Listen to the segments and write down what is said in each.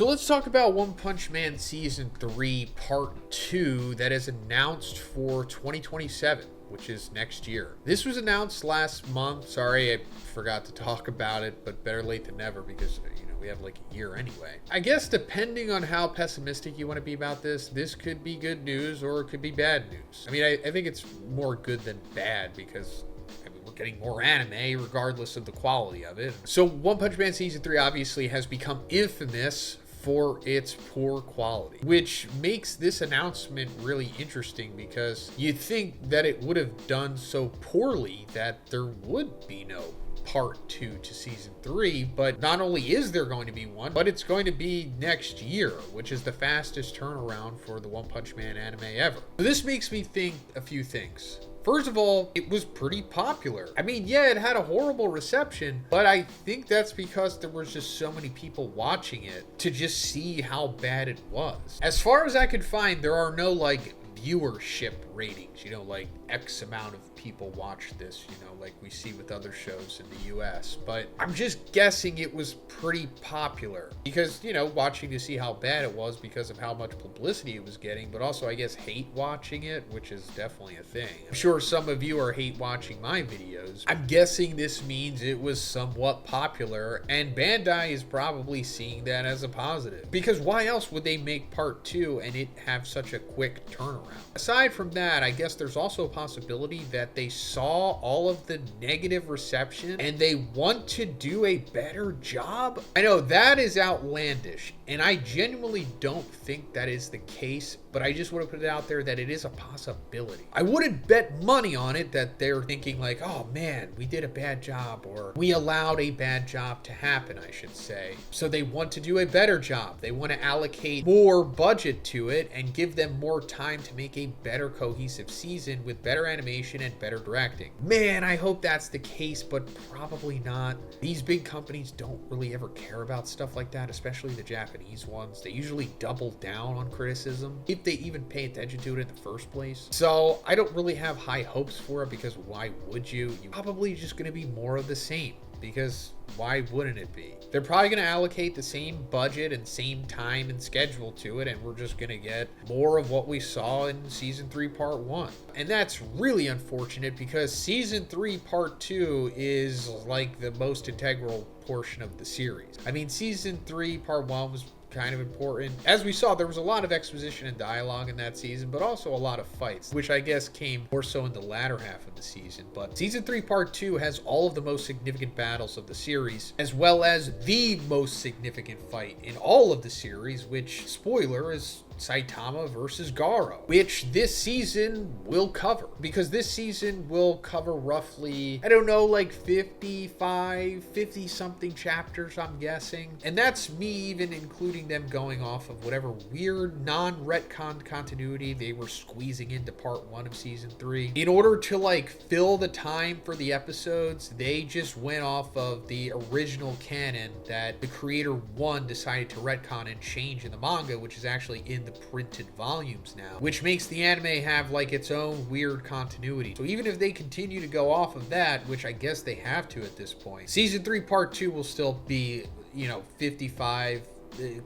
So let's talk about One Punch Man Season 3 Part 2 that is announced for 2027, which is next year. This was announced last month. Sorry, I forgot to talk about it, but better late than never because, we have like a year anyway. I guess depending on how pessimistic you want to be about this could be good news or it could be bad news. I mean, I think it's more good than bad because we're getting more anime regardless of the quality of it. So One Punch Man Season 3 obviously has become infamous for its poor quality, which makes this announcement really interesting because you'd think that it would have done so poorly that there would be no part 2 to season 3, but not only is there going to be one, but it's going to be next year, which is the fastest turnaround for the One Punch Man anime ever. So this makes me think a few things. First of all, it was pretty popular. I mean, yeah, it had a horrible reception, but I think that's because there was just so many people watching it to just see how bad it was. As far as I could find, there are no viewership ratings, like X amount of people watch this, like we see with other shows in the US. But I'm just guessing it was pretty popular because, watching to see how bad it was because of how much publicity it was getting, but also I guess hate watching it, which is definitely a thing. I'm sure some of you are hate watching my videos. I'm guessing this means it was somewhat popular, and Bandai is probably seeing that as a positive because why else would they make part 2 and it have such a quick turnaround? Aside from that, I guess there's also a possibility that they saw all of the negative reception and they want to do a better job. I know that is outlandish, and I genuinely don't think that is the case, but I just want to put it out there that it is a possibility. I wouldn't bet money on it that they're thinking like, oh man, we did a bad job, or we allowed a bad job to happen, I should say. So they want to do a better job. They want to allocate more budget to it and give them more time to make a better cohesive season with better animation and better directing. Man, I hope that's the case, but probably not. These big companies don't really ever care about stuff like that, especially the Japanese ones. They usually double down on criticism if they even pay attention to it in the first place. So I don't really have high hopes for it because why would you? You're probably just going to be more of the same. Because why wouldn't it be? They're probably going to allocate the same budget and same time and schedule to it, and we're just going to get more of what we saw in Season 3 Part 1. And that's really unfortunate because Season 3 Part 2 is like the most integral portion of the series. I mean, Season 3 Part 1 was kind of important. As we saw, there was a lot of exposition and dialogue in that season, but also a lot of fights, which I guess came more so in the latter half of the season. But Season 3 Part 2 has all of the most significant battles of the series, as well as the most significant fight in all of the series, which, spoiler, is Saitama versus Garo, which this season will cover, because this season will cover roughly, 50 something chapters, I'm guessing. And that's me even including them going off of whatever weird non-retconned continuity they were squeezing into part 1 of season 3. In order to fill the time for the episodes, they just went off of the original canon that the creator 1 decided to retcon and change in the manga, which is actually in the printed volumes now, which makes the anime have its own weird continuity. So even if they continue to go off of that, which I guess they have to at this point, season 3 part 2 will still be 55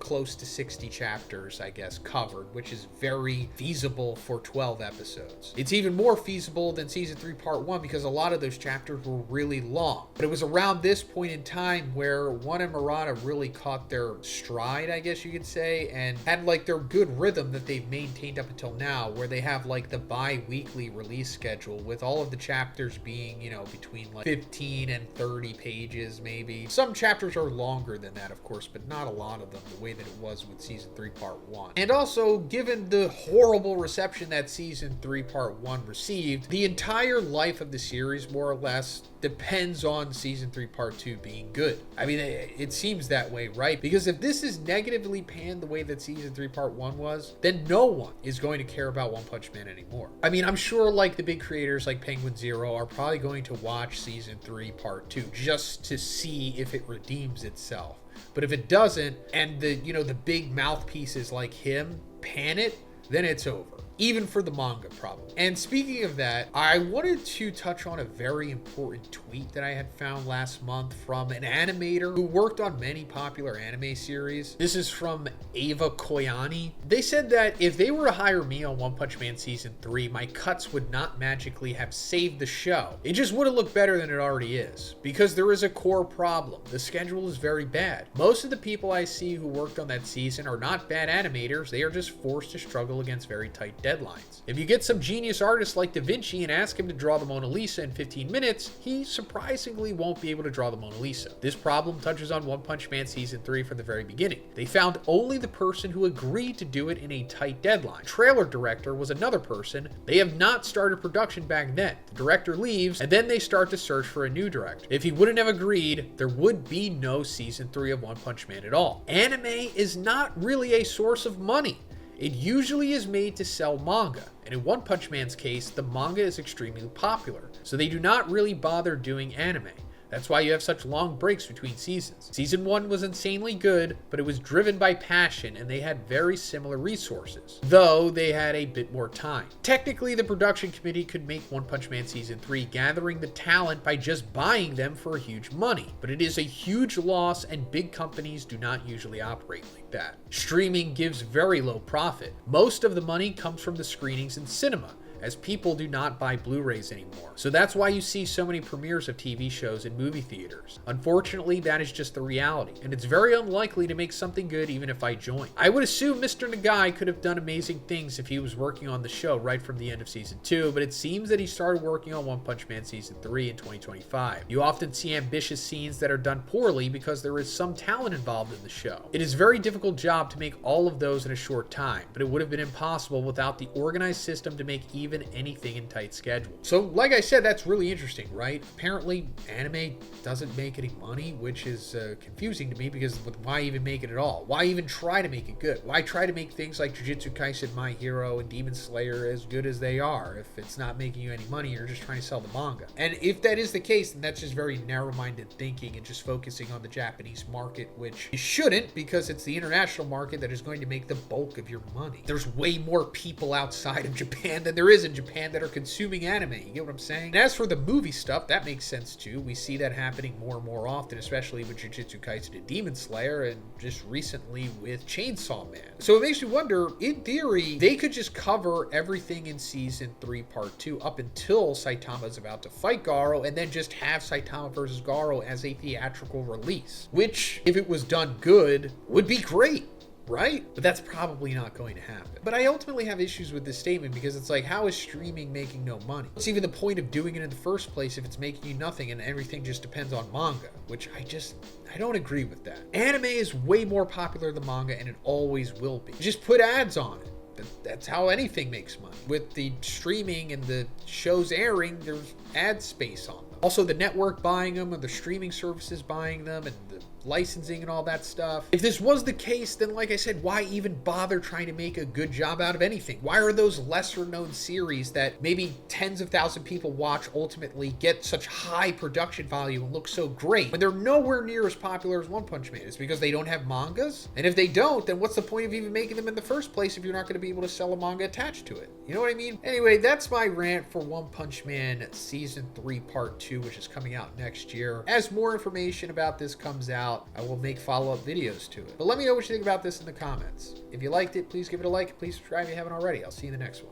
close to 60 chapters, I guess, covered, which is very feasible for 12 episodes. It's even more feasible than season 3 part 1 because a lot of those chapters were really long. But it was around this point in time where One and Murata really caught their stride, I guess you could say, and had their good rhythm that they've maintained up until now, where they have the bi-weekly release schedule with all of the chapters being, between 15 and 30 pages maybe. Some chapters are longer than that, of course, but not a lot of them the way that it was with season 3 part 1. And also, given the horrible reception that season 3 part 1 received, the entire life of the series more or less depends on season 3 part 2 being good. I mean, it seems that way, right? Because if this is negatively panned the way that season 3 part 1 was, then no one is going to care about One Punch Man anymore. I mean, I'm sure the big creators like Penguin Zero are probably going to watch season 3 part 2 just to see if it redeems itself. But if it doesn't, and the big mouthpieces like him pan it, then it's over. even for the manga probably. And speaking of that, I wanted to touch on a very important tweet that I had found last month from an animator who worked on many popular anime series. This is from Ava Koyani. They said that if they were to hire me on One Punch Man Season 3, my cuts would not magically have saved the show. It just would have looked better than it already is, because there is a core problem. The schedule is very bad. Most of the people I see who worked on that season are not bad animators, they are just forced to struggle against very tight deadlines. If you get some genius artist like Da Vinci and ask him to draw the Mona Lisa in 15 minutes, he surprisingly won't be able to draw the Mona Lisa. This problem touches on One Punch Man Season 3 from the very beginning. They found only the person who agreed to do it in a tight deadline. Trailer director was another person. They have not started production back then. The director leaves, and then they start to search for a new director. If he wouldn't have agreed, there would be no Season 3 of One Punch Man at all. Anime is not really a source of money. It usually is made to sell manga, and in One Punch Man's case, the manga is extremely popular, so they do not really bother doing anime. That's why you have such long breaks between seasons. Season 1 was insanely good, but it was driven by passion and they had very similar resources, though they had a bit more time. Technically, the production committee could make One Punch Man Season 3 gathering the talent by just buying them for huge money, but it is a huge loss and big companies do not usually operate like that. Streaming gives very low profit. Most of the money comes from the screenings in cinema, as people do not buy Blu-rays anymore. So that's why you see so many premieres of TV shows in movie theaters. Unfortunately, that is just the reality, and it's very unlikely to make something good even if I join. I would assume Mr. Nagai could have done amazing things if he was working on the show right from the end of Season 2, but it seems that he started working on One Punch Man Season 3 in 2025. You often see ambitious scenes that are done poorly because there is some talent involved in the show. It is a very difficult job to make all of those in a short time, but it would have been impossible without the organized system to make even anything in tight schedule. So like I said, that's really interesting, right? Apparently anime doesn't make any money, which is confusing to me, because why even make it at all? Why even try to make it good? Why try to make things like Jujutsu Kaisen, My Hero, and Demon Slayer as good as they are if it's not making you any money? You're just trying to sell the manga. And if that is the case, then that's just very narrow-minded thinking and just focusing on the Japanese market, which you shouldn't, because it's the international market that is going to make the bulk of your money. There's way more people outside of Japan than there is in Japan that are consuming anime. You get what I'm saying? And as for the movie stuff, that makes sense too. We see that happening more and more often, especially with Jujutsu Kaisen and Demon Slayer, and just recently with Chainsaw Man. So it makes me wonder, in theory, they could just cover everything in Season 3 Part 2 up until Saitama is about to fight Garo, and then just have Saitama versus Garo as a theatrical release, which, if it was done good, would be great. Right? But that's probably not going to happen. But I ultimately have issues with this statement, because it's like, how is streaming making no money? What's even the point of doing it in the first place if it's making you nothing and everything just depends on manga? Which I don't agree with that. Anime is way more popular than manga, and it always will be. Just put ads on it. That's how anything makes money. With the streaming and the shows airing, there's ad space on them. Also, the network buying them, or the streaming services buying them, and the licensing and all that stuff. If this was the case, then like I said, why even bother trying to make a good job out of anything? Why are those lesser known series that maybe tens of thousands of people watch ultimately get such high production value and look so great when they're nowhere near as popular as One Punch Man? It's because they don't have mangas? And if they don't, then what's the point of even making them in the first place if you're not going to be able to sell a manga attached to it? You know what I mean? Anyway, that's my rant for One Punch Man Season 3 Part 2, which is coming out next year. As more information about this comes out, I will make follow-up videos to it. But let me know what you think about this in the comments. If you liked it, please give it a like. Please subscribe if you haven't already. I'll see you in the next one.